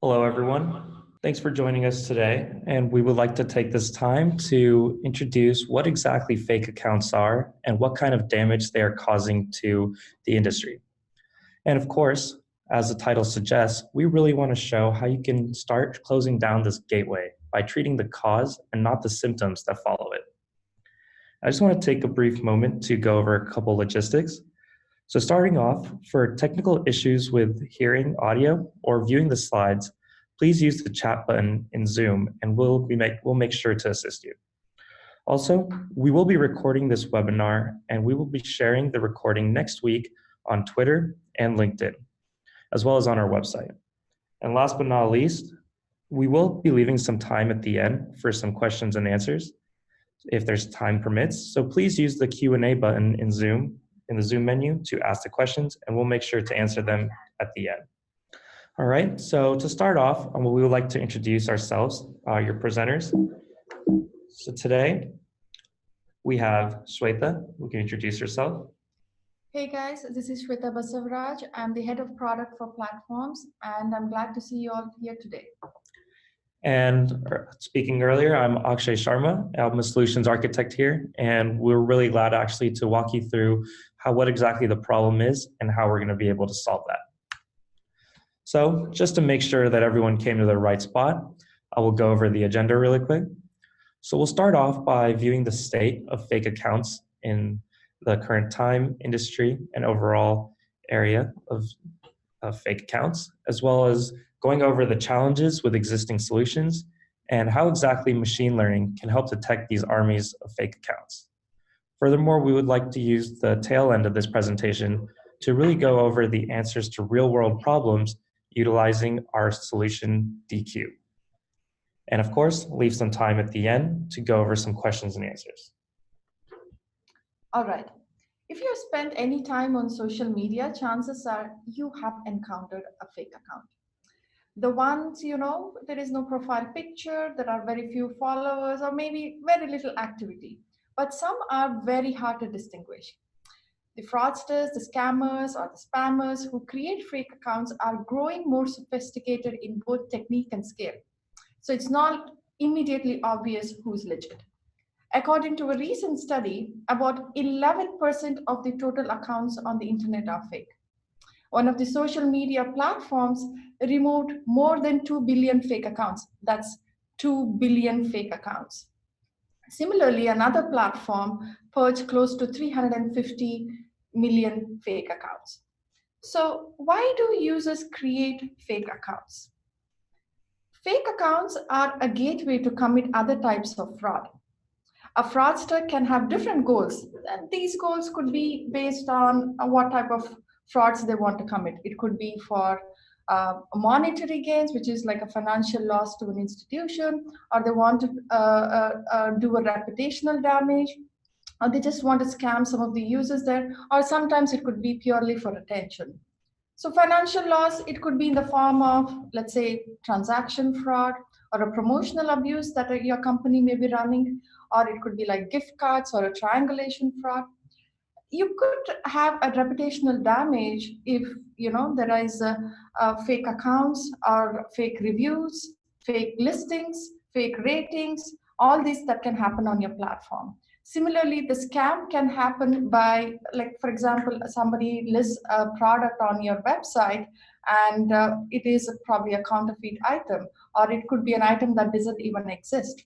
Hello, everyone. Thanks for joining us today. And we would like to take this time to introduce what exactly fake accounts are and what kind of damage they are causing to the industry. And of course, as the title suggests, we really want to show how you can start closing down this gateway by treating the cause and not the symptoms that follow it. I just want to take a brief moment to go over a couple logistics. So starting off, for technical issues with hearing audio or viewing the slides, please use the chat button in Zoom and we'll make sure to assist you. Also, we will be recording this webinar and we will be sharing the recording next week on Twitter and LinkedIn, as well as on our website. And last but not least, we will be leaving some time at the end for some questions and answers, if there's time permits. So please use the Q&A button in the Zoom menu to ask the questions, and we'll make sure to answer them at the end. All right, so to start off, we would like to introduce ourselves, your presenters. So today, we have Shweta, who can introduce herself. Hey guys, this is Shweta Basavaraj. I'm the head of product for platforms, and I'm glad to see you all here today. And speaking earlier, I'm Akshay Sharma. I'm a solutions architect here, and we're really glad actually to walk you through what exactly the problem is and how we're going to be able to solve that. So just to make sure that everyone came to the right spot, I will go over the agenda really quick. So we'll start off by viewing the state of fake accounts in the current time, industry, and overall area of fake accounts, as well as going over the challenges with existing solutions and how exactly machine learning can help detect these armies of fake accounts. Furthermore, we would like to use the tail end of this presentation to really go over the answers to real-world problems utilizing our solution dCube. And of course, leave some time at the end to go over some questions and answers. All right. If you have spent any time on social media, chances are you have encountered a fake account. The ones, there is no profile picture, there are very few followers, or maybe very little activity. But some are very hard to distinguish. The fraudsters, the scammers, or the spammers who create fake accounts are growing more sophisticated in both technique and scale. So it's not immediately obvious who's legit. According to a recent study, about 11% of the total accounts on the internet are fake. One of the social media platforms removed more than 2 billion fake accounts. That's 2 billion fake accounts. Similarly, another platform purged close to 350 million fake accounts. So why do users create fake accounts? Fake accounts are a gateway to commit other types of fraud. A fraudster can have different goals, and these goals could be based on what type of frauds they want to commit. It could be for monetary gains, which is like a financial loss to an institution, or they want to do a reputational damage, or they just want to scam some of the users there, or sometimes it could be purely for attention. So financial loss, it could be in the form of, let's say, transaction fraud or a promotional abuse that your company may be running, or it could be like gift cards or a triangulation fraud. You could have a reputational damage if there is fake accounts or fake reviews, fake listings, fake ratings, all these that can happen on your platform. Similarly, the scam can happen by, like, for example, somebody lists a product on your website and it is probably a counterfeit item, or it could be an item that doesn't even exist.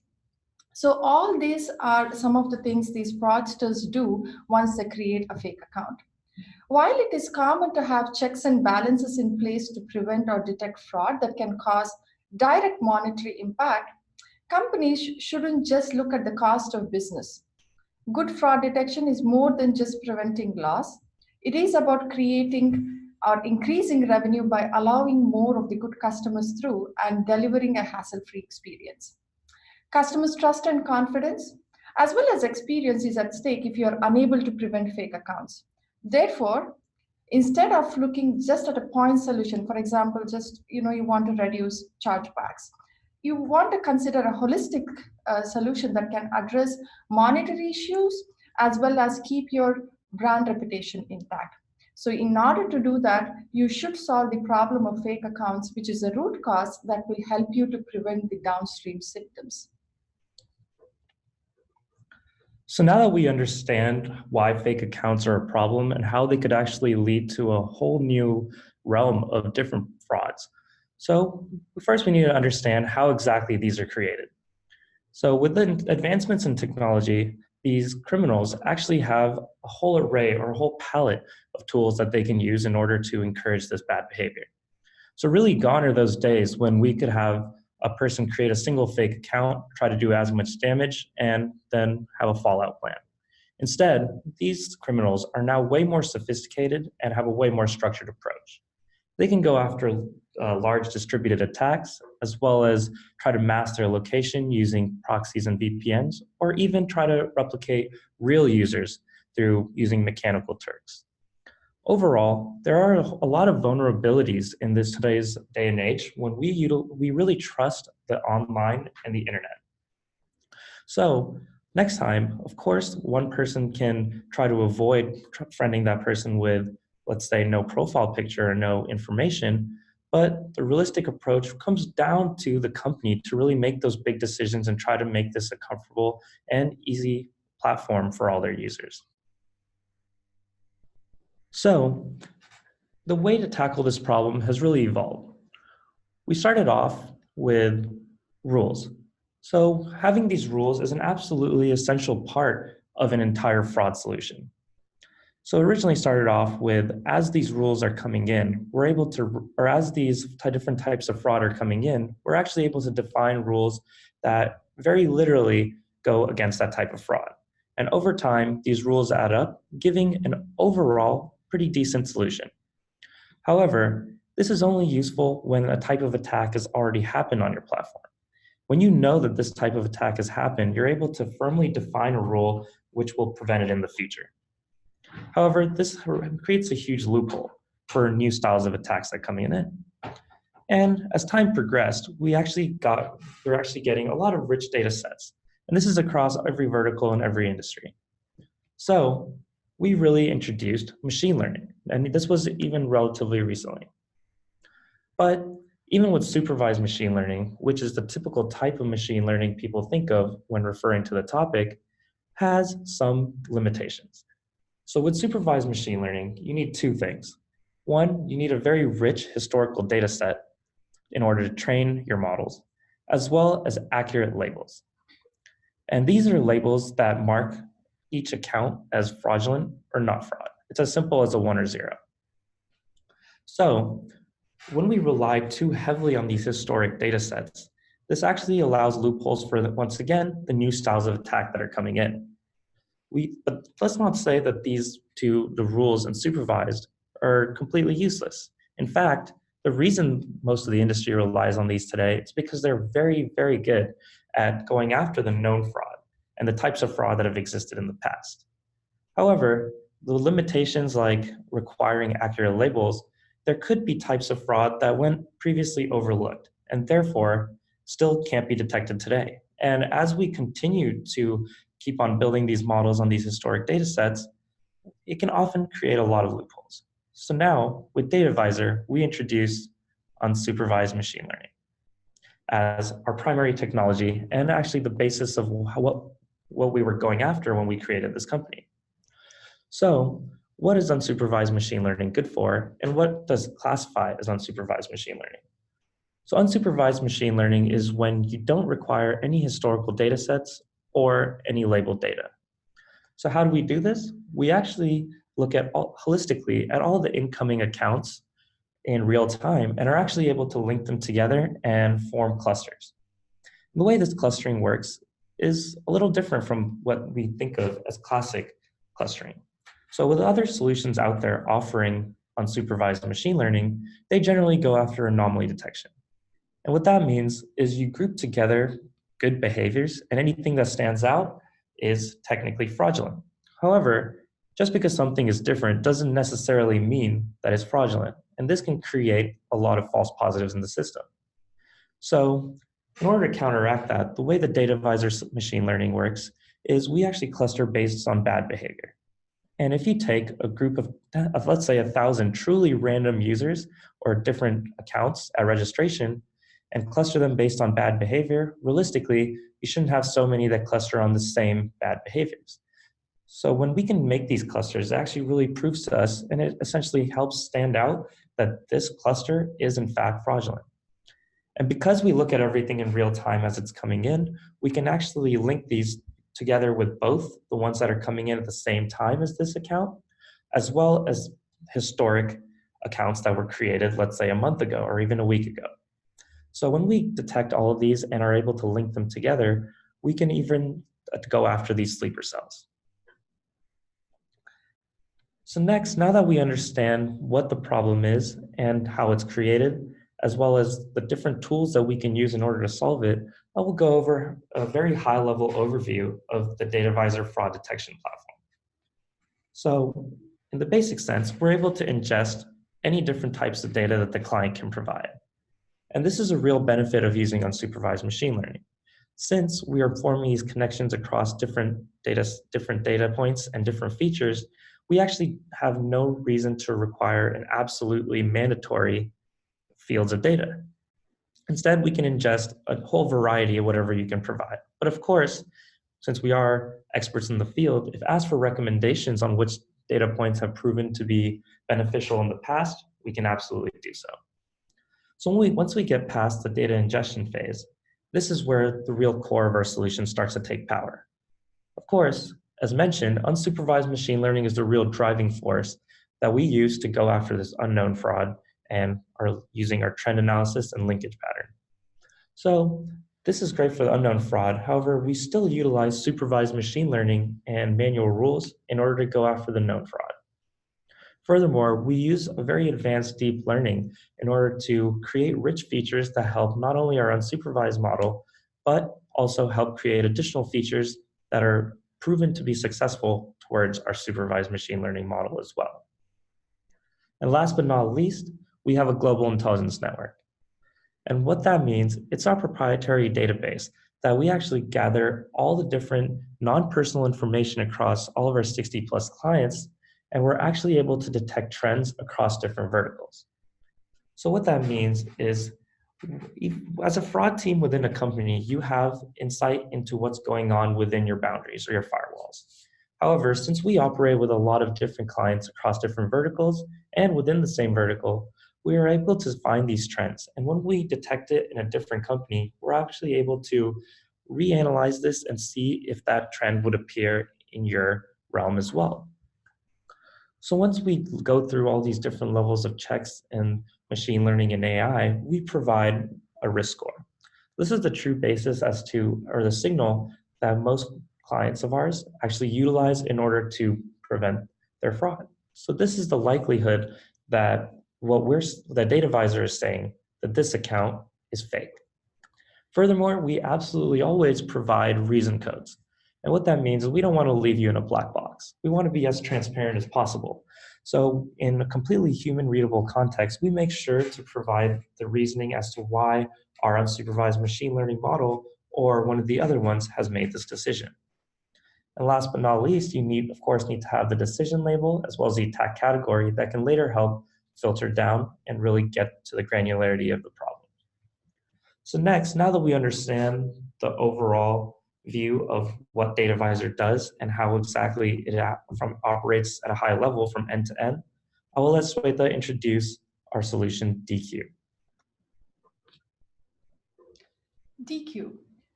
So all these are some of the things these fraudsters do once they create a fake account. While it is common to have checks and balances in place to prevent or detect fraud that can cause direct monetary impact, companies shouldn't just look at the cost of business. Good fraud detection is more than just preventing loss. It is about creating or increasing revenue by allowing more of the good customers through and delivering a hassle-free experience. Customers' trust and confidence, as well as experience, is at stake if you are unable to prevent fake accounts. Therefore, instead of looking just at a point solution, for example, just you want to reduce chargebacks, you want to consider a holistic solution that can address monetary issues as well as keep your brand reputation intact. So in order to do that, you should solve the problem of fake accounts, which is a root cause that will help you to prevent the downstream symptoms. So now that we understand why fake accounts are a problem and how they could actually lead to a whole new realm of different frauds. So first we need to understand how exactly these are created. So with the advancements in technology, these criminals actually have a whole array or a whole palette of tools that they can use in order to encourage this bad behavior. So really gone are those days when we could have a person create a single fake account, try to do as much damage, and then have a fallout plan. Instead, these criminals are now way more sophisticated and have a way more structured approach. They can go after large distributed attacks, as well as try to mask their location using proxies and VPNs, or even try to replicate real users through using mechanical Turks. Overall, there are a lot of vulnerabilities in today's day and age when we really trust the online and the internet. So next time, of course, one person can try to avoid friending that person with, let's say, no profile picture or no information, but the realistic approach comes down to the company to really make those big decisions and try to make this a comfortable and easy platform for all their users. So the way to tackle this problem has really evolved. We started off with rules. So having these rules is an absolutely essential part of an entire fraud solution. So it originally started off with, as these rules are coming in, we're able to, or as these different types of fraud are coming in, we're actually able to define rules that very literally go against that type of fraud. And over time, these rules add up, giving an overall pretty decent solution. However, this is only useful when a type of attack has already happened on your platform. When you know that this type of attack has happened, you're able to firmly define a rule which will prevent it in the future. However, this creates a huge loophole for new styles of attacks that come in. And as time progressed, we're actually getting a lot of rich data sets. And this is across every vertical and every industry. So we really introduced machine learning, and this was even relatively recently. But even with supervised machine learning, which is the typical type of machine learning people think of when referring to the topic, has some limitations. So with supervised machine learning, you need two things. One, you need a very rich historical data set in order to train your models, as well as accurate labels. And these are labels that mark each account as fraudulent or not fraud. It's as simple as a 1 or 0. So when we rely too heavily on these historic data sets, this actually allows loopholes for, once again, the new styles of attack that are coming in. But let's not say that these two, the rules and supervised, are completely useless. In fact, the reason most of the industry relies on these today is because they're very, very good at going after the known fraud and the types of fraud that have existed in the past. However, the limitations like requiring accurate labels, there could be types of fraud that went previously overlooked and therefore still can't be detected today. And as we continue to keep on building these models on these historic data sets, it can often create a lot of loopholes. So now with DataVisor, we introduce unsupervised machine learning as our primary technology and actually the basis of what we were going after when we created this company. So what is unsupervised machine learning good for, and what does it classify as unsupervised machine learning? So unsupervised machine learning is when you don't require any historical data sets or any labeled data. So how do we do this? We actually look at holistically at all the incoming accounts in real time and are actually able to link them together and form clusters. And the way this clustering works is a little different from what we think of as classic clustering. So with other solutions out there offering unsupervised machine learning, they generally go after anomaly detection. And what that means is you group together good behaviors, and anything that stands out is technically fraudulent. However, just because something is different doesn't necessarily mean that it's fraudulent, and this can create a lot of false positives in the system. So in order to counteract that, the way the DataVisor machine learning works is we actually cluster based on bad behavior. And if you take a group of let's say 1,000 truly random users or different accounts at registration and cluster them based on bad behavior, realistically, you shouldn't have so many that cluster on the same bad behaviors. So when we can make these clusters, it actually really proves to us, and it essentially helps stand out that this cluster is in fact fraudulent. And because we look at everything in real time as it's coming in, we can actually link these together with both the ones that are coming in at the same time as this account, as well as historic accounts that were created, let's say a month ago or even a week ago. So when we detect all of these and are able to link them together, we can even go after these sleeper cells. So next, now that we understand what the problem is and how it's created, as well as the different tools that we can use in order to solve it, I will go over a very high-level overview of the DataVisor fraud detection platform. So in the basic sense, we're able to ingest any different types of data that the client can provide. And this is a real benefit of using unsupervised machine learning. Since we are forming these connections across different data points and different features, we actually have no reason to require an absolutely mandatory fields of data. Instead, we can ingest a whole variety of whatever you can provide. But of course, since we are experts in the field, if asked for recommendations on which data points have proven to be beneficial in the past, we can absolutely do so. So once we get past the data ingestion phase, this is where the real core of our solution starts to take power. Of course, as mentioned, unsupervised machine learning is the real driving force that we use to go after this unknown fraud and are using our trend analysis and linkage pattern. So this is great for the unknown fraud. However, we still utilize supervised machine learning and manual rules in order to go after the known fraud. Furthermore, we use a very advanced deep learning in order to create rich features that help not only our unsupervised model, but also help create additional features that are proven to be successful towards our supervised machine learning model as well. And last but not least, we have a global intelligence network. And what that means, it's our proprietary database that we actually gather all the different non-personal information across all of our 60 plus clients, and we're actually able to detect trends across different verticals. So what that means is, as a fraud team within a company, you have insight into what's going on within your boundaries or your firewalls. However, since we operate with a lot of different clients across different verticals and within the same vertical, we are able to find these trends. And when we detect it in a different company, we're actually able to reanalyze this and see if that trend would appear in your realm as well. So once we go through all these different levels of checks in machine learning and AI, we provide a risk score. This is the true basis as to, or the signal that most clients of ours actually utilize in order to prevent their fraud. So this is the likelihood that that DataVisor is saying that this account is fake. Furthermore, we absolutely always provide reason codes. And what that means is we don't want to leave you in a black box. We want to be as transparent as possible. So in a completely human readable context, we make sure to provide the reasoning as to why our unsupervised machine learning model or one of the other ones has made this decision. And last but not least, you of course need to have the decision label as well as the attack category that can later help filter down and really get to the granularity of the problem. So next, now that we understand the overall view of what DataVisor does and how exactly it operates at a high level from end to end, I will let Sweta introduce our solution, dCube. dCube.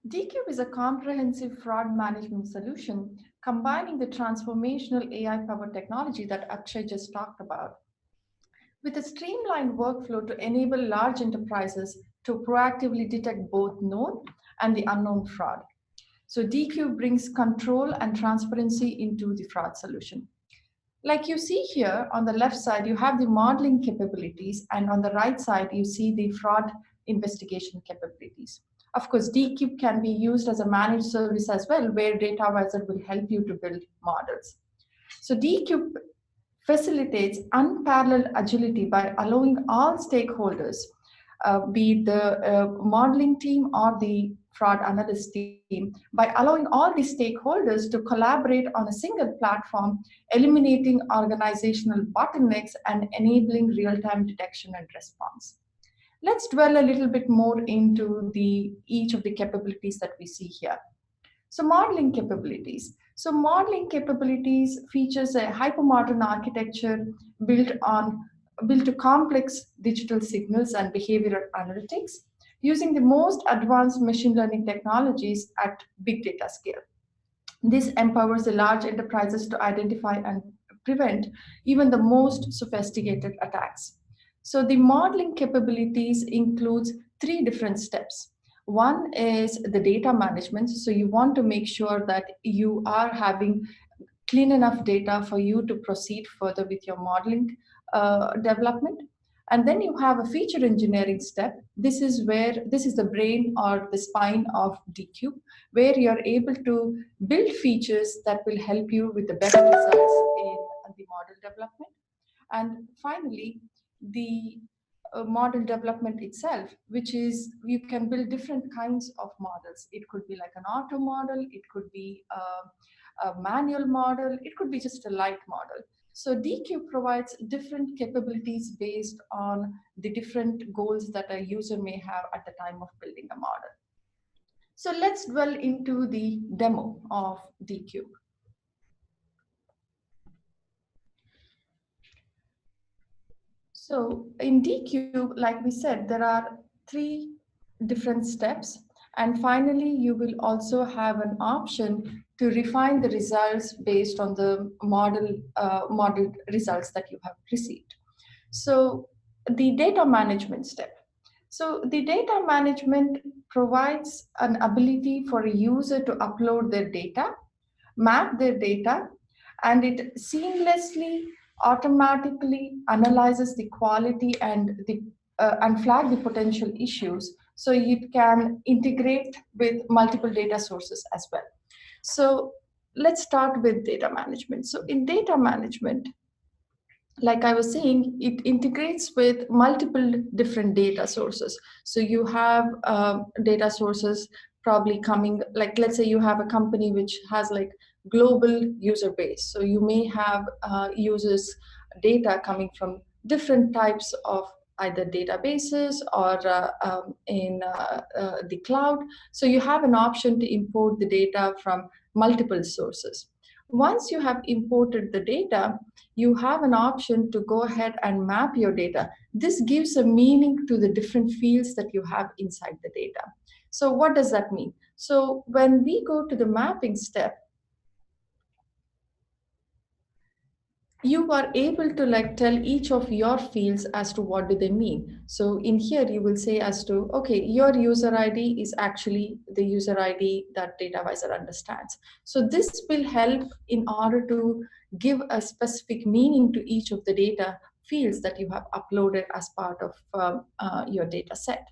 dCube is a comprehensive fraud management solution combining the transformational AI-powered technology that Akshay just talked about with a streamlined workflow to enable large enterprises to proactively detect both known and the unknown fraud. So dCube brings control and transparency into the fraud solution. Like you see here on the left side, you have the modeling capabilities, and on the right side, you see the fraud investigation capabilities. Of course, dCube can be used as a managed service as well, where DataVisor will help you to build models. So dCube facilitates unparalleled agility by allowing all stakeholders be it the modeling team or the fraud analyst team, by allowing all the stakeholders to collaborate on a single platform, eliminating organizational bottlenecks and enabling real-time detection and response. Let's dwell a little bit more into each of the capabilities that we see here. So modeling capabilities. So modeling capabilities features a hypermodern architecture built to complex digital signals and behavioral analytics using the most advanced machine learning technologies at big data scale. This empowers the large enterprises to identify and prevent even the most sophisticated attacks. So the modeling capabilities includes three different steps. One is the data management. So you want to make sure that you are having clean enough data for you to proceed further with your modeling development. And then you have a feature engineering step. This is the brain or the spine of dCube, where you're able to build features that will help you with the better results in the model development. And finally, the model development itself, which is you can build different kinds of models. It could be like an auto model, it could be a manual model, it could be just a light model. So dCube provides different capabilities based on the different goals that a user may have at the time of building a model. So let's dwell into the demo of dCube. So in dCube, like we said, there are three different steps. And finally, you will also have an option to refine the results based on the model results that you have received. So the data management step. So the data management provides an ability for a user to upload their data, map their data, and it seamlessly automatically analyzes the quality and flag the potential issues, so it can integrate with multiple data sources as well. So let's start with data management. So in data management, like I was saying, it integrates with multiple different data sources. So you have data sources probably coming, like let's say you have a company which has like global user base. So you may have users data coming from different types of either databases or in the cloud. So you have an option to import the data from multiple sources. Once you have imported the data, you have an option to go ahead and map your data. This gives a meaning to the different fields that you have inside the data. So what does that mean? So when we go to the mapping step, you are able to like tell each of your fields as to what do they mean. So in here you will say as to, okay, your user ID is actually the user ID that DataVisor understands. So this will help in order to give a specific meaning to each of the data fields that you have uploaded as part of your data set.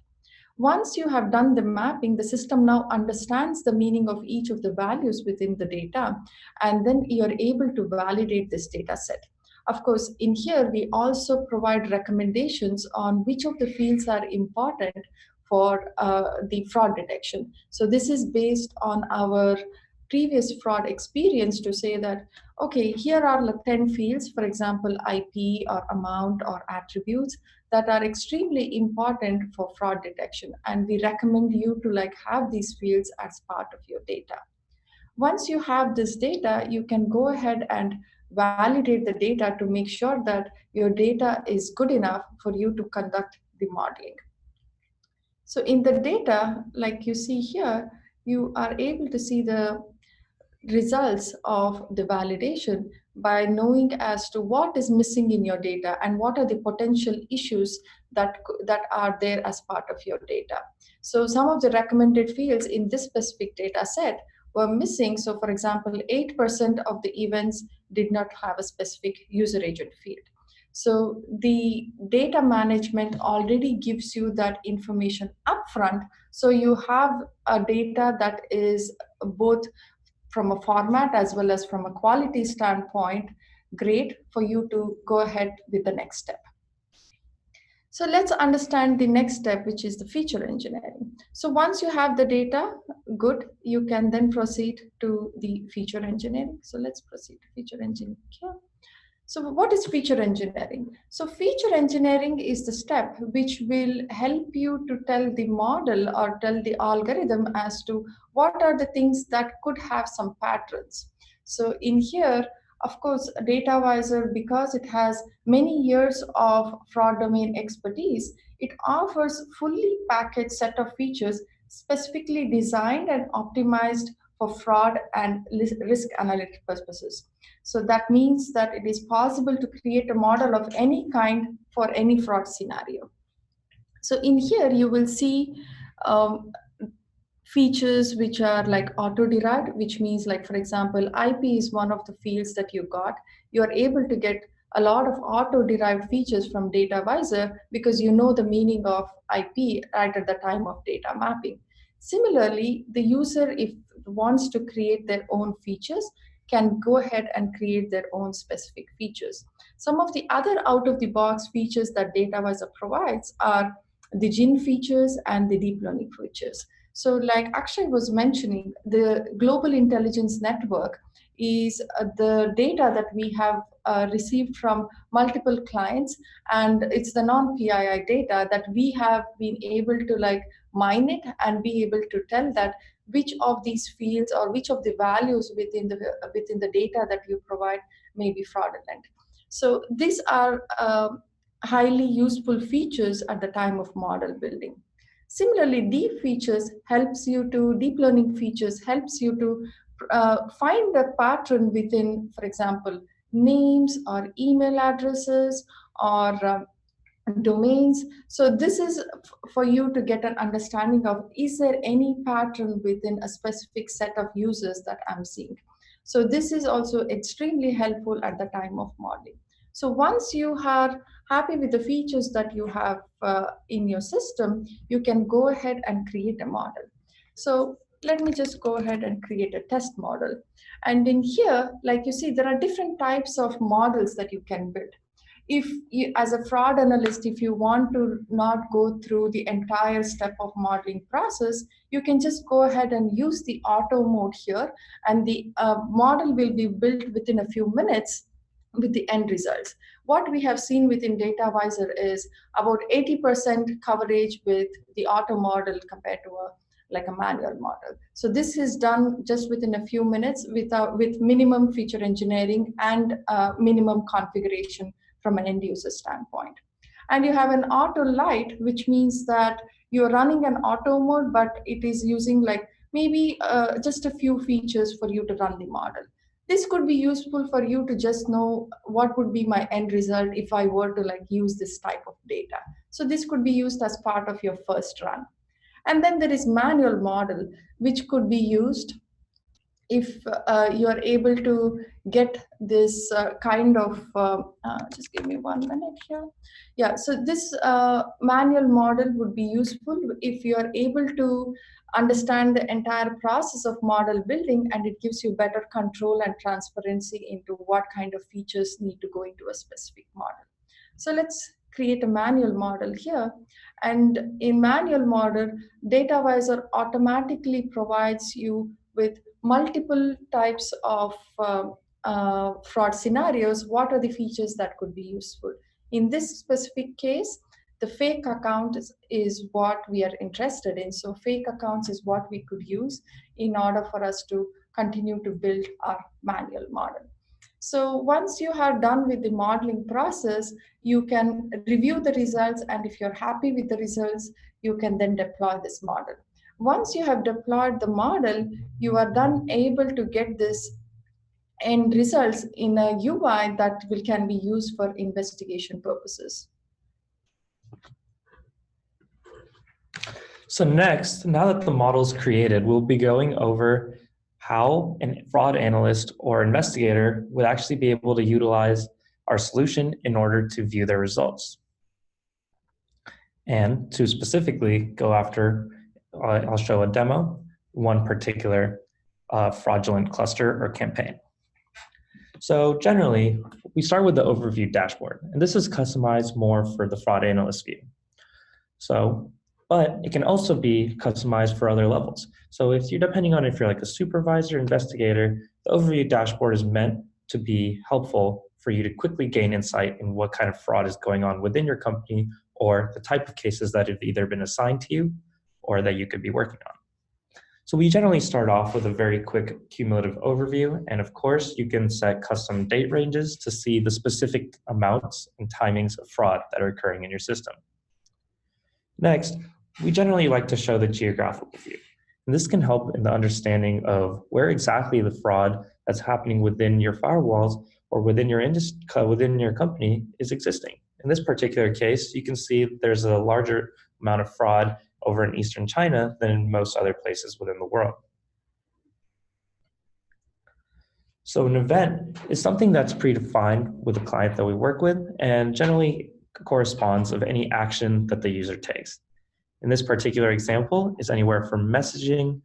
Once you have done the mapping, the system now understands the meaning of each of the values within the data, and then you're able to validate this data set. Of course, in here, we also provide recommendations on which of the fields are important for the fraud detection. So this is based on our previous fraud experience to say that, okay, here are like 10 fields, for example, IP or amount or attributes that are extremely important for fraud detection. And we recommend you to like have these fields as part of your data. Once you have this data, you can go ahead and validate the data to make sure that your data is good enough for you to conduct the modeling. So in the data, like you see here, you are able to see the results of the validation by knowing as to what is missing in your data and what are the potential issues that are there as part of your data. So some of the recommended fields in this specific data set were missing. So for example, 8% of the events did not have a specific user agent field. So the data management already gives you that information upfront. So you have a data that is both from a format as well as from a quality standpoint, great for you to go ahead with the next step. So let's understand the next step, which is the feature engineering. So once you have the data, good, you can then proceed to the feature engineering. So let's proceed to feature engineering here. So what is feature engineering? So feature engineering is the step which will help you to tell the model or tell the algorithm as to what are the things that could have some patterns. So in here, of course, DataVisor, because it has many years of fraud domain expertise, it offers fully packaged set of features specifically designed and optimized for fraud and risk analytic purposes. So that means that it is possible to create a model of any kind for any fraud scenario. So in here, you will see features which are like auto-derived, which means like, for example, IP is one of the fields that you got. You are able to get a lot of auto-derived features from DataVisor because you know the meaning of IP right at the time of data mapping. Similarly, the user, if wants to create their own features, can go ahead and create their own specific features. Some of the other out-of-the-box features that DataVisor provides are the GIN features and the deep learning features. So like Akshay was mentioning, the global intelligence network is the data that we have received from multiple clients, and it's the non-PII data that we have been able to like mine it and be able to tell that which of these fields or which of the values within the data that you provide may be fraudulent. So these are highly useful features at the time of model building. Similarly, deep learning features helps you to find a pattern within, for example, names or email addresses or domains. So this is for you to get an understanding of, is there any pattern within a specific set of users that I'm seeing? So this is also extremely helpful at the time of modeling. So once you are happy with the features that you have in your system, you can go ahead and create a model. So let me just go ahead and create a test model. And in here, like you see, there are different types of models that you can build. If you, as a fraud analyst, if you want to not go through the entire step of modeling process, you can just go ahead and use the auto mode here, and the model will be built within a few minutes with the end results. What we have seen within DataVisor is about 80% coverage with the auto model compared to a manual model. So this is done just within a few minutes with minimum feature engineering and minimum configuration from an end user standpoint. And you have an auto light, which means that you're running an auto mode, but it is using like maybe just a few features for you to run the model. This could be useful for you to just know what would be my end result if I were to like use this type of data. So this could be used as part of your first run. And then there is manual model, which could be used if you are able to get this kind of, just give me 1 minute here. Yeah, so this manual model would be useful if you are able to understand the entire process of model building, and it gives you better control and transparency into what kind of features need to go into a specific model. So let's create a manual model here. And in manual model, DataVisor automatically provides you with multiple types of fraud scenarios. What are the features that could be useful? In this specific case, the fake account is what we are interested in. So fake accounts is what we could use in order for us to continue to build our manual model. So once you are done with the modeling process, you can review the results, and if you're happy with the results, you can then deploy this model. Once you have deployed the model, you are then able to get this end results in a UI that can be used for investigation purposes. So next, now that the model is created, we'll be going over how a fraud analyst or investigator would actually be able to utilize our solution in order to view their results. And to specifically go after, I'll show a demo, one particular fraudulent cluster or campaign. So generally, we start with the overview dashboard, and this is customized more for the fraud analyst view. But it can also be customized for other levels. So if you're depending on if you're like a supervisor, investigator, the overview dashboard is meant to be helpful for you to quickly gain insight in what kind of fraud is going on within your company or the type of cases that have either been assigned to you or that you could be working on. So we generally start off with a very quick cumulative overview. And of course, you can set custom date ranges to see the specific amounts and timings of fraud that are occurring in your system. Next, we generally like to show the geographical view. And this can help in the understanding of where exactly the fraud that's happening within your firewalls or within your company is existing. In this particular case, you can see there's a larger amount of fraud over in Eastern China than in most other places within the world. So an event is something that's predefined with the client that we work with and generally corresponds of any action that the user takes. In this particular example, is anywhere from messaging,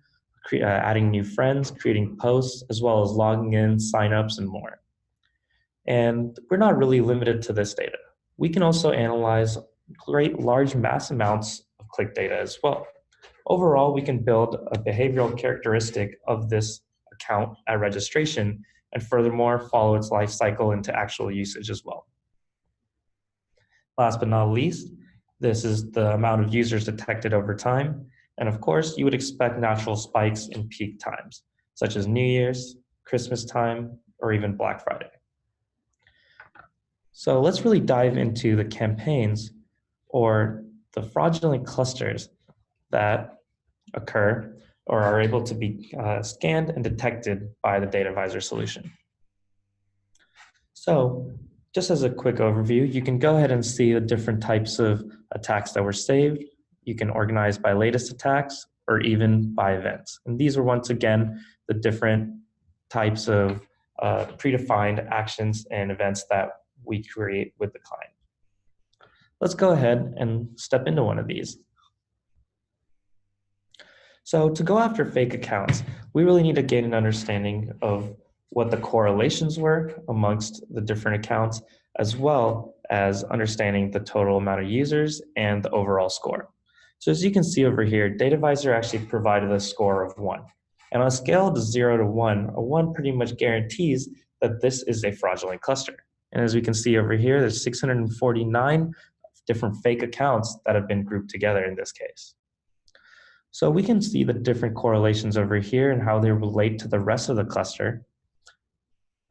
adding new friends, creating posts, as well as logging in, signups, and more. And we're not really limited to this data. We can also analyze large mass amounts of click data as well. Overall, we can build a behavioral characteristic of this account at registration and furthermore follow its life cycle into actual usage as well. Last but not least, this is the amount of users detected over time. And of course, you would expect natural spikes in peak times, such as New Year's, Christmas time, or even Black Friday. So let's really dive into the campaigns or the fraudulent clusters that occur or are able to be scanned and detected by the Data Visor solution. So just as a quick overview, you can go ahead and see the different types of attacks that were saved. You can organize by latest attacks or even by events. And these are once again the different types of predefined actions and events that we create with the client. Let's go ahead and step into one of these. So to go after fake accounts, we really need to gain an understanding of what the correlations were amongst the different accounts, as well as understanding the total amount of users and the overall score. So as you can see over here, Data Visor actually provided a score of 1. And on a scale of 0 to 1, a 1 pretty much guarantees that this is a fraudulent cluster. And as we can see over here, there's 649 different fake accounts that have been grouped together in this case. So we can see the different correlations over here and how they relate to the rest of the cluster,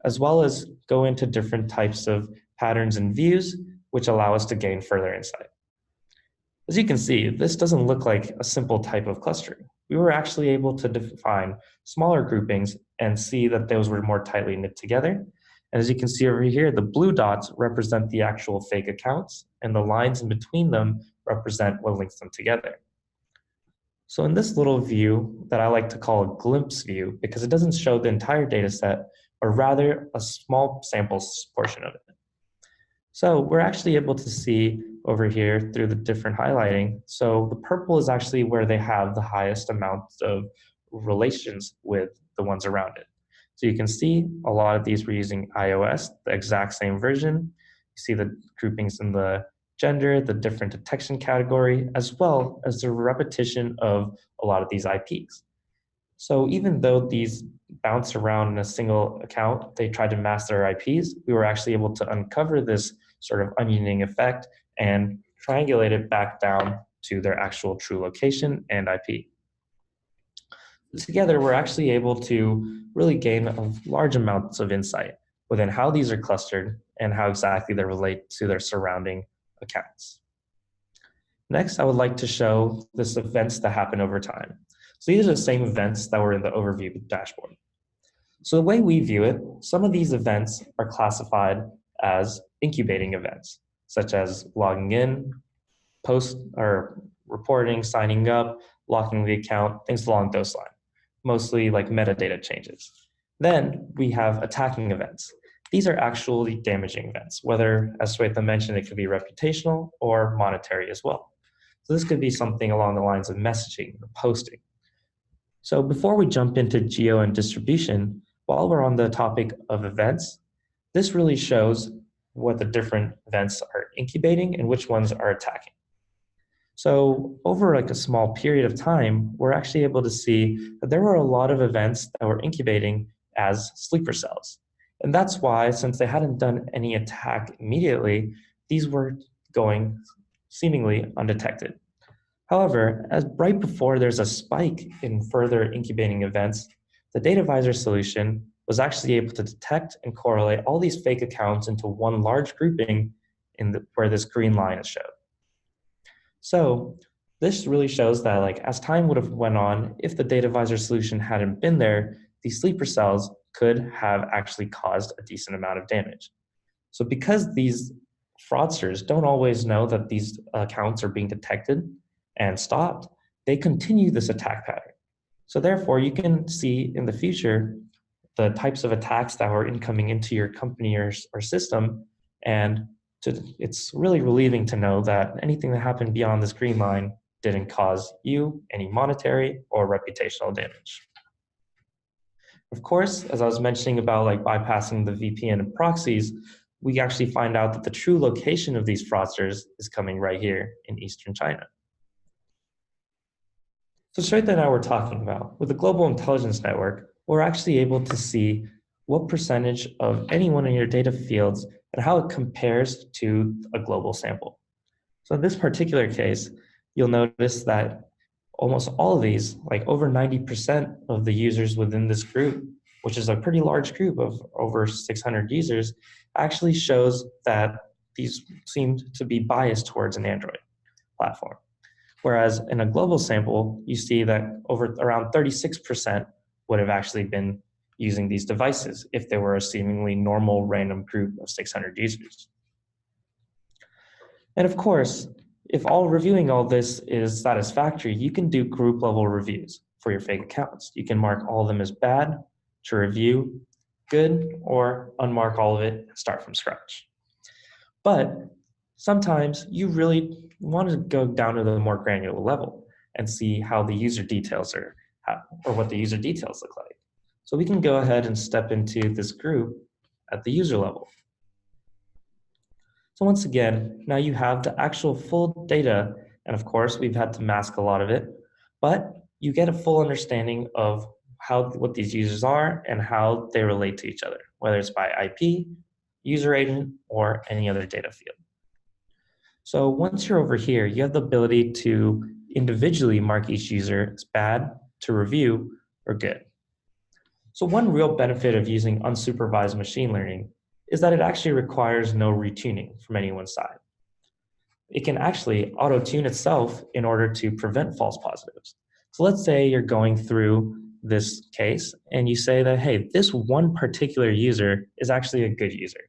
as well as go into different types of patterns and views, which allow us to gain further insight. As you can see, this doesn't look like a simple type of clustering. We were actually able to define smaller groupings and see that those were more tightly knit together. And as you can see over here, the blue dots represent the actual fake accounts, and the lines in between them represent what links them together. So in this little view that I like to call a glimpse view, because it doesn't show the entire data set, or rather a small sample portion of it. So we're actually able to see over here through the different highlighting. So the purple is actually where they have the highest amount of relations with the ones around it. So you can see a lot of these were using iOS, the exact same version. You see the groupings in the gender, the different detection category, as well as the repetition of a lot of these IPs. So even though these bounce around in a single account, they tried to mask their IPs, we were actually able to uncover this sort of onioning effect and triangulate it back down to their actual true location and IP. Together, we're actually able to really gain large amounts of insight within how these are clustered and how exactly they relate to their surrounding accounts. Next, I would like to show this events that happen over time. So these are the same events that were in the overview dashboard. So the way we view it, some of these events are classified as incubating events, such as logging in, post or reporting, signing up, locking the account, things along those lines, mostly like metadata changes. Then we have attacking events. These are actually damaging events, whether, as Swetha mentioned, it could be reputational or monetary as well. So this could be something along the lines of messaging or posting. So before we jump into geo and distribution, while we're on the topic of events, This really shows what the different events are incubating and which ones are attacking. So over like a small period of time, we're actually able to see that there were a lot of events that were incubating as sleeper cells. And that's why, since they hadn't done any attack immediately, these were going seemingly undetected. However, as right before there's a spike in further incubating events, the data visor solution was actually able to detect and correlate all these fake accounts into one large grouping where this green line is shown. So this really shows that like as time would have went on, if the data visor solution hadn't been there, these sleeper cells could have actually caused a decent amount of damage. So because these fraudsters don't always know that these accounts are being detected and stopped, they continue this attack pattern. So therefore, you can see in the future the types of attacks that were incoming into your company or system, and it's really relieving to know that anything that happened beyond this green line didn't cause you any monetary or reputational damage. Of course, as I was mentioning about like bypassing the VPN and proxies, we actually find out that the true location of these fraudsters is coming right here in Eastern China. So to show you that now we're talking about, with the Global Intelligence Network, we're actually able to see what percentage of any one of your data fields and how it compares to a global sample. So in this particular case, you'll notice that almost all of these, like over 90% of the users within this group, which is a pretty large group of over 600 users, actually shows that these seemed to be biased towards an Android platform. Whereas in a global sample, you see that over around 36% would have actually been using these devices if they were a seemingly normal random group of 600 users. And of course, if reviewing all this is satisfactory, you can do group level reviews for your fake accounts. You can mark all of them as bad to review, good, or unmark all of it and start from scratch. But sometimes you really want to go down to the more granular level and see how the user details are, or what the user details look like. So we can go ahead and step into this group at the user level. So once again, now you have the actual full data, and of course we've had to mask a lot of it, but you get a full understanding of what these users are and how they relate to each other, whether it's by IP, user agent, or any other data field. So once you're over here, you have the ability to individually mark each user as bad, to review, or good. So one real benefit of using unsupervised machine learning is that it actually requires no retuning from anyone's side. It can actually auto-tune itself in order to prevent false positives. So let's say you're going through this case and you say that, hey, this one particular user is actually a good user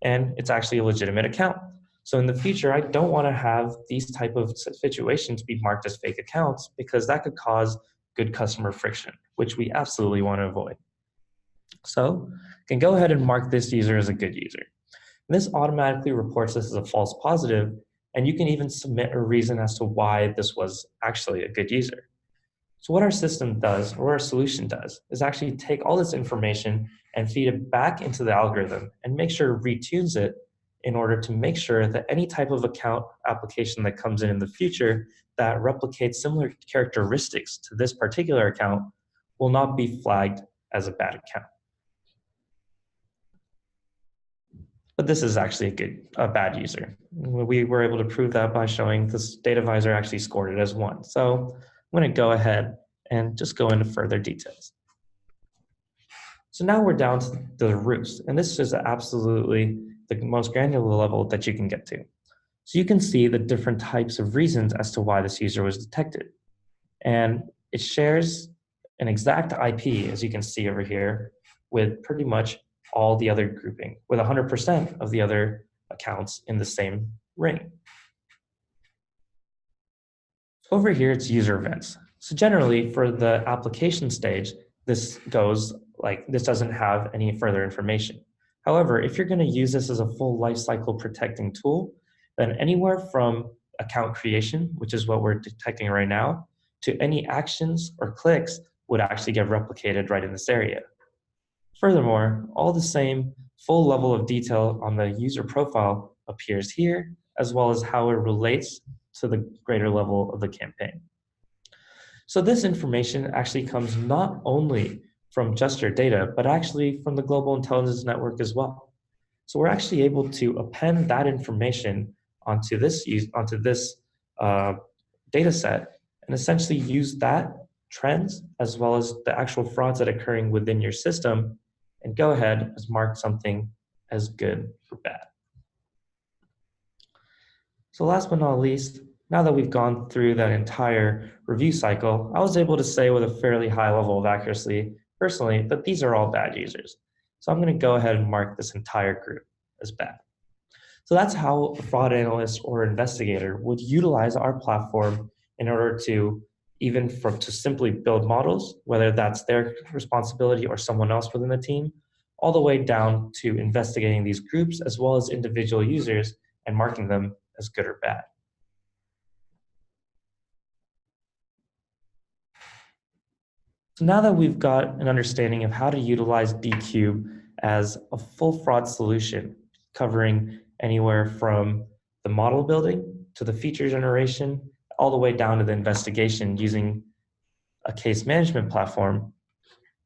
and it's actually a legitimate account. So in the future, I don't want to have these type of situations be marked as fake accounts because that could cause good customer friction, which we absolutely want to avoid. So you can go ahead and mark this user as a good user. And this automatically reports this as a false positive, and you can even submit a reason as to why this was actually a good user. So what our system does, or our solution does, is actually take all this information and feed it back into the algorithm and make sure it retunes it in order to make sure that any type of account application that comes in the future that replicates similar characteristics to this particular account will not be flagged as a bad account. But this is actually a bad user. We were able to prove that by showing this data visor actually scored it as 1. So I'm going to go ahead and just go into further details. So now we're down to the roots, and this is absolutely the most granular level that you can get to. So you can see the different types of reasons as to why this user was detected. And it shares an exact IP, as you can see over here, with pretty much all the other grouping, with 100% of the other accounts in the same ring. Over here, it's user events. So generally, for the application stage, this doesn't have any further information. However, if you're going to use this as a full lifecycle protecting tool, then anywhere from account creation, which is what we're detecting right now, to any actions or clicks would actually get replicated right in this area. Furthermore, all the same full level of detail on the user profile appears here, as well as how it relates to the greater level of the campaign. So this information actually comes not only from just your data, but actually from the global intelligence network as well. So we're actually able to append that information onto this data set and essentially use that trends as well as the actual frauds that are occurring within your system and go ahead and mark something as good or bad. So last but not least, now that we've gone through that entire review cycle, I was able to say with a fairly high level of accuracy, personally, that these are all bad users. So I'm going to go ahead and mark this entire group as bad. So that's how a fraud analyst or investigator would utilize our platform in order to to simply build models, whether that's their responsibility or someone else within the team, all the way down to investigating these groups as well as individual users and marking them as good or bad. So now that we've got an understanding of how to utilize dCube as a full fraud solution, covering anywhere from the model building to the feature generation, all the way down to the investigation using a case management platform,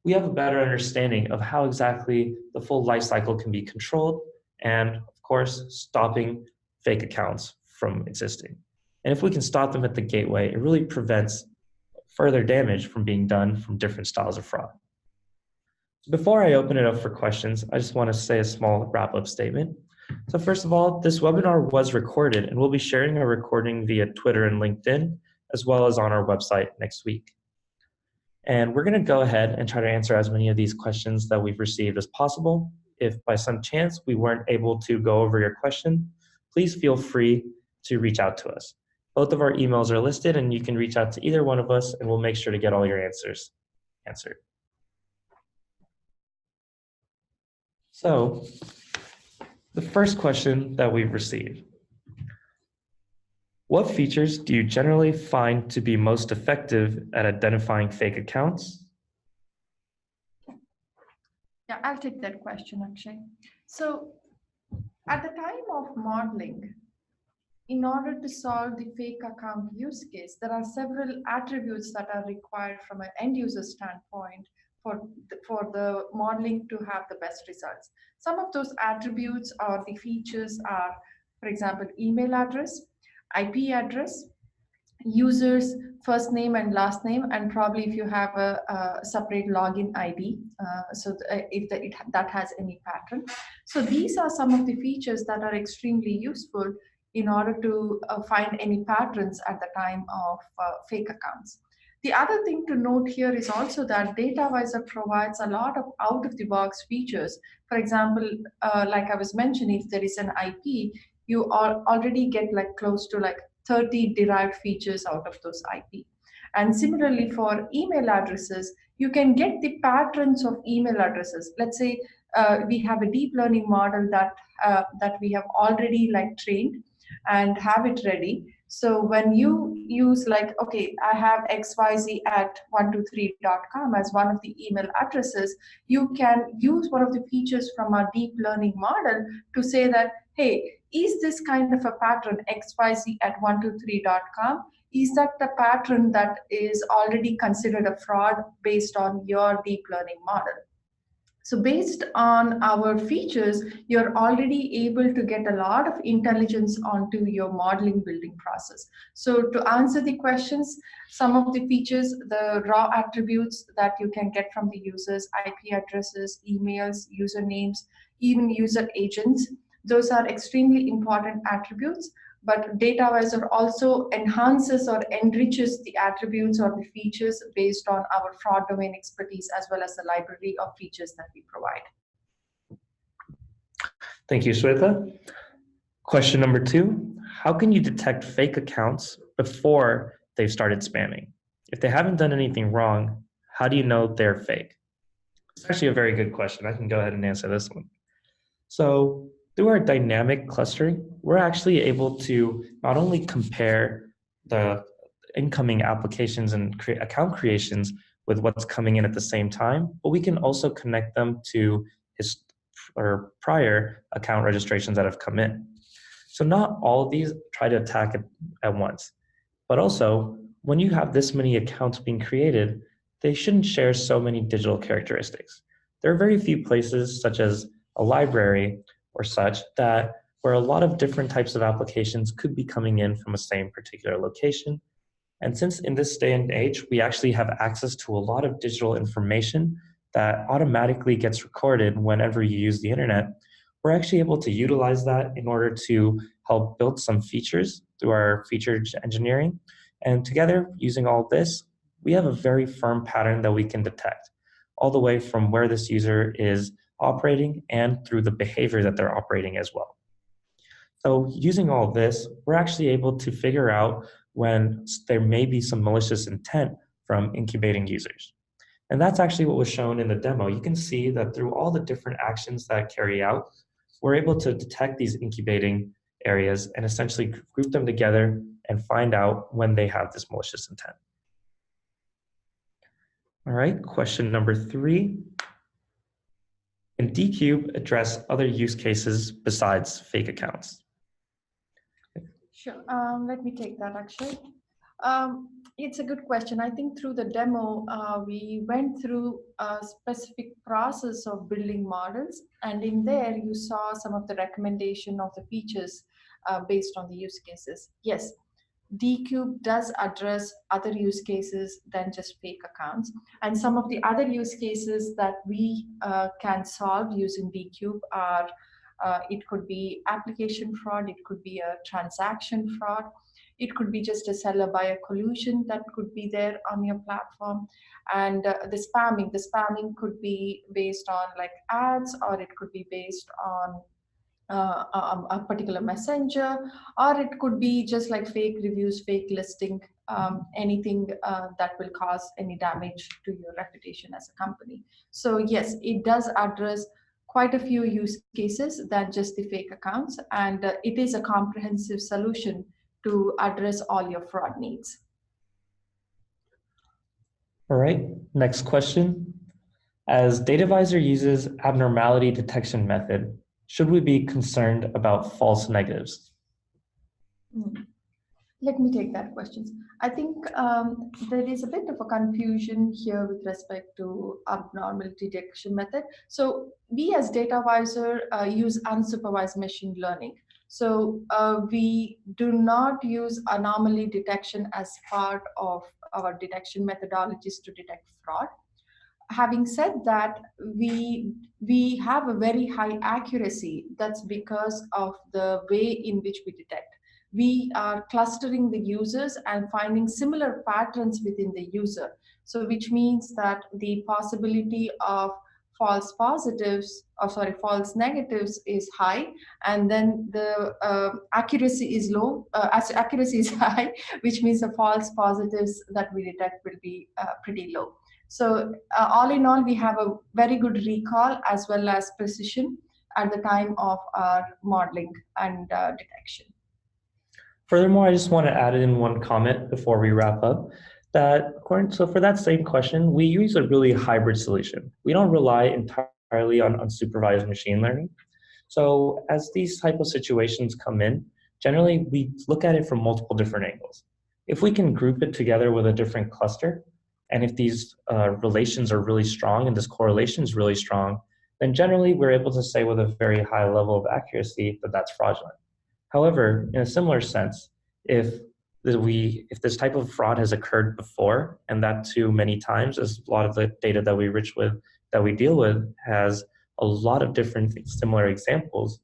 we have a better understanding of how exactly the full life cycle can be controlled and, of course, stopping fake accounts from existing. And if we can stop them at the gateway, it really prevents further damage from being done from different styles of fraud. Before I open it up for questions, I just want to say a small wrap-up statement. So first of all, this webinar was recorded and we'll be sharing a recording via Twitter and LinkedIn, as well as on our website next week. And we're going to go ahead and try to answer as many of these questions that we've received as possible. If by some chance we weren't able to go over your question, please feel free to reach out to us. Both of our emails are listed and you can reach out to either one of us and we'll make sure to get all your answers answered. So the first question that we've received: what features do you generally find to be most effective at identifying fake accounts? Yeah, I'll take that question, Akshay. So at the time of modeling, in order to solve the fake account use case, there are several attributes that are required from an end user standpoint for the modeling to have the best results. Some of those attributes or the features are, for example, email address, IP address, user's first name and last name, and probably if you have a separate login ID, that has any pattern. So these are some of the features that are extremely useful in order to find any patterns at the time of fake accounts. The other thing to note here is also that DataVisor provides a lot of out-of-the-box features. For example, like I was mentioning, if there is an IP, you already get like close to like 30 derived features out of those IP. And similarly for email addresses, you can get the patterns of email addresses. Let's say we have a deep learning model that we have already like trained and have it ready. So when you use like, okay, I have xyz@123.com as one of the email addresses, you can use one of the features from our deep learning model to say that, hey, is this kind of a pattern xyz@123.com? Is that the pattern that is already considered a fraud based on your deep learning model? So based on our features, you're already able to get a lot of intelligence onto your modeling building process. So to answer the questions, some of the features, the raw attributes that you can get from the users, IP addresses, emails, usernames, even user agents, those are extremely important attributes. But DataVisor also enhances or enriches the attributes or the features based on our fraud domain expertise, as well as the library of features that we provide. Thank you, Shweta. Question number 2, how can you detect fake accounts before they've started spamming? If they haven't done anything wrong, how do you know they're fake? It's actually a very good question. I can go ahead and answer this one. So through our dynamic clustering, we're actually able to not only compare the incoming applications and account creations with what's coming in at the same time, but we can also connect them to his or prior account registrations that have come in. So not all of these try to attack it at once, but also when you have this many accounts being created, they shouldn't share so many digital characteristics. There are very few places, such as a library or such, that where a lot of different types of applications could be coming in from a same particular location. And since in this day and age, we actually have access to a lot of digital information that automatically gets recorded whenever you use the internet, we're actually able to utilize that in order to help build some features through our feature engineering. And together, using all this, we have a very firm pattern that we can detect, all the way from where this user is operating and through the behavior that they're operating as well. So using all this, we're actually able to figure out when there may be some malicious intent from incubating users. And that's actually what was shown in the demo. You can see that through all the different actions that carry out, we're able to detect these incubating areas and essentially group them together and find out when they have this malicious intent. All right, question number 3. Can dCube address other use cases besides fake accounts? Sure. Let me take that actually. It's a good question. I think through the demo, we went through a specific process of building models, and in there you saw some of the recommendation of the features based on the use cases. Yes, dCube does address other use cases than just fake accounts, and some of the other use cases that we can solve using dCube are it could be application fraud, it could be a transaction fraud, it could be just a seller buyer collusion that could be there on your platform, and the spamming could be based on like ads, or it could be based on a particular messenger, or it could be just like fake reviews, fake listing, anything that will cause any damage to your reputation as a company. So yes, it does address quite a few use cases than just the fake accounts, and it is a comprehensive solution to address all your fraud needs. All right, next question. As DataVisor uses abnormality detection method, should we be concerned about false negatives? Let me take that question. I think there is a bit of a confusion here with respect to abnormality detection method. So we as DataVisor use unsupervised machine learning. So we do not use anomaly detection as part of our detection methodologies to detect fraud. Having said that, we have a very high accuracy. That's because of the way in which we detect. We are clustering the users and finding similar patterns within the user. So which means that the possibility of false positives, or sorry, false negatives is high, and then the accuracy is low, as accuracy is high, which means the false positives that we detect will be pretty low. So all in all, we have a very good recall as well as precision at the time of our modeling and detection. Furthermore, I just want to add in one comment before we wrap up. So for that same question, we use a really hybrid solution. We don't rely entirely on unsupervised machine learning. So as these type of situations come in, generally we look at it from multiple different angles. If we can group it together with a different cluster, and if these relations are really strong and this correlation is really strong, then generally we're able to say with a very high level of accuracy that that's fraudulent. However, in a similar sense, if this type of fraud has occurred before, and that too many times, as a lot of the data that we deal with has a lot of different similar examples,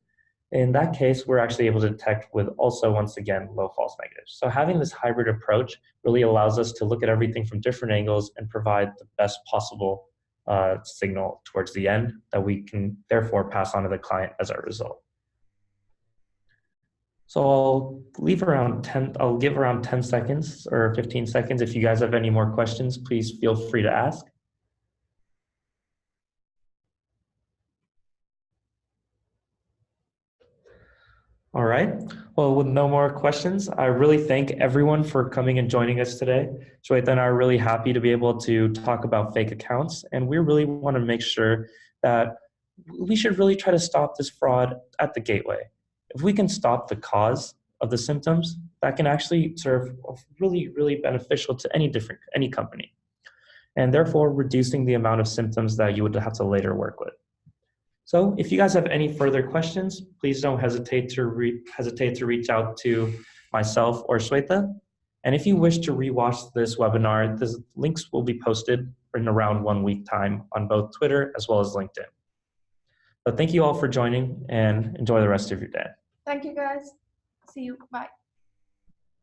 in that case, we're actually able to detect with also, once again, low false negatives. So having this hybrid approach really allows us to look at everything from different angles and provide the best possible signal towards the end that we can therefore pass on to the client as our result. So I'll give around 10 seconds or 15 seconds. If you guys have any more questions, please feel free to ask. All right. Well, with no more questions, I really thank everyone for coming and joining us today. Shweta and I are really happy to be able to talk about fake accounts, and we really want to make sure that we should really try to stop this fraud at the gateway. If we can stop the cause of the symptoms, that can actually serve really, really beneficial to any company, and therefore reducing the amount of symptoms that you would have to later work with. So if you guys have any further questions, please don't hesitate to reach out to myself or Shweta. And if you wish to rewatch this webinar, the links will be posted in around 1 week time on both Twitter as well as LinkedIn. But thank you all for joining and enjoy the rest of your day. Thank you, guys. See you. Bye.